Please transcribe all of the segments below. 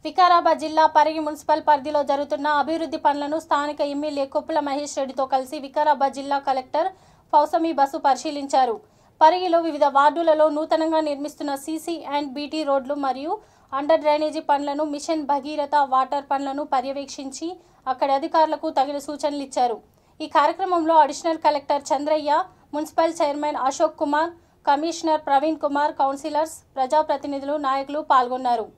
వికారాబాద్ జిల్లా పరిగి మున్సిపల్ పరిధిలో జరుగుతున్న అభివృద్ధి పనులను స్థానిక ఎమ్మెల్యే కొప్పుల మహేష్ రెడ్డితో కలిసి వికారాబాద్ జిల్లా కలెక్టర్ ఫౌసమి బసు పరిశీలించారు. పరిగిలో వివిధ వార్డులలో నూతనంగా నిర్మిస్తున్న సీసీ అండ్ బీటీ రోడ్లు మరియు అండర్ డ్రైనేజీ పనులను, మిషన్ భగీరథ వాటర్ పనులను పర్యవేక్షించి అక్కడి అధికారులకు తగిన సూచనలు ఇచ్చారు. ఈ కార్యక్రమంలో additional collector Chandraiah, municipal chairman Ashok Kumar, commissioner Praveen Kumar, councillors, ప్రజాప్రతినిధులు, నాయకులు పాల్గొన్నారు.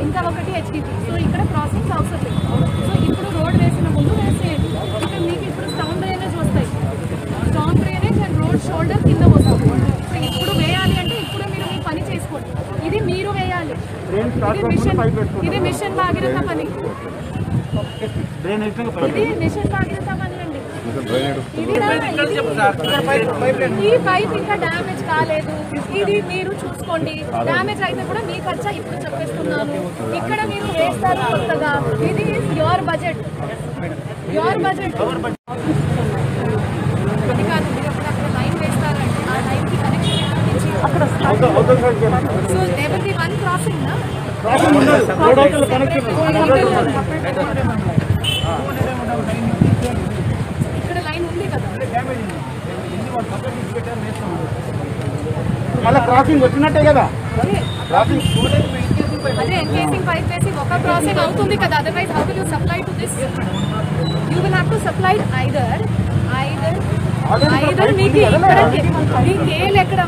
ఇంకా ఒకటి హెచ్డిపి. సో ఇక్కడ క్రాసింగ్స్ అవసరం లేదు. సో ఇప్పుడు రోడ్ వేసిన ముందు వేసేయండి. ఇక్కడ మీకు ఇప్పుడు స్టౌన్ డ్రైనేజ్ వస్తాయి. స్టౌన్ డ్రైనేజ్ అండ్ రోడ్ షోల్డర్ కింద వస్తుంది. సో ఇప్పుడు వేయాలి అంటే ఇప్పుడు మీరు మీ పని చేసుకోండి. ఇది మీరు వేయాలి. ఇది మిషన్ భాగీరథ పని. ఇది మిషన్ భాగీరథ పని అండి. ఈ పైప్ ఇంకా డ్యామేజ్ కాలేదు. ఇది మీరు చూసుకోండి. డ్యామేజ్ అయితే కూడా మీ ఖర్చు ఇప్పుడు చెప్పేస్తున్నాను. ఇక్కడ మీరు వేస్తారు కొత్తగా. ఇది యువర్ బడ్జెట్. యువర్ బడ్జెట్ అది కాదు. మీరు అక్కడ లైన్ వేస్తారంటే ఆ లైన్కి కనెక్షన్ అక్కడ. సో దేవతి వన్ క్రాసింగ్ ఇక్కడ లైన్ ఉంది కదా. మళ్ళీ క్రాసింగ్ వచ్చినట్టే కదా. అదే ఎన్కేసింగ్ పైప్ వేసి ఒక క్రాసింగ్ అవుతుంది కదా. Otherwise how will you supply to this? You will have to supply either మీకు ఇక్కడ మీ కేల్ ఎక్కడ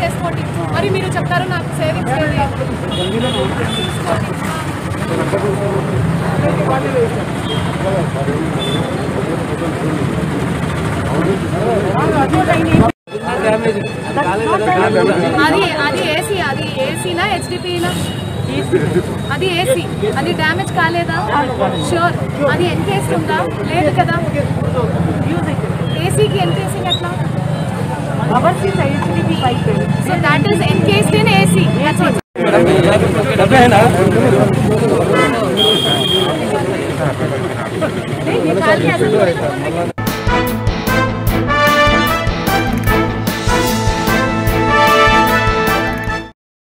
చేసుకోండి. మరి మీరు చెప్తారు నాకు సేవింగ్స్ అది ఏసీ. అది ఏసీనా హెచ్డిపినా? అది ఏసీ. అది డ్యామేజ్ కాలేదా? షూర్. అది ఎన్కేస్ ఉందా? లేదు కదా. ఏసీకి ఎన్కేసింగ్ ఎట్లా? So that is encased in AC.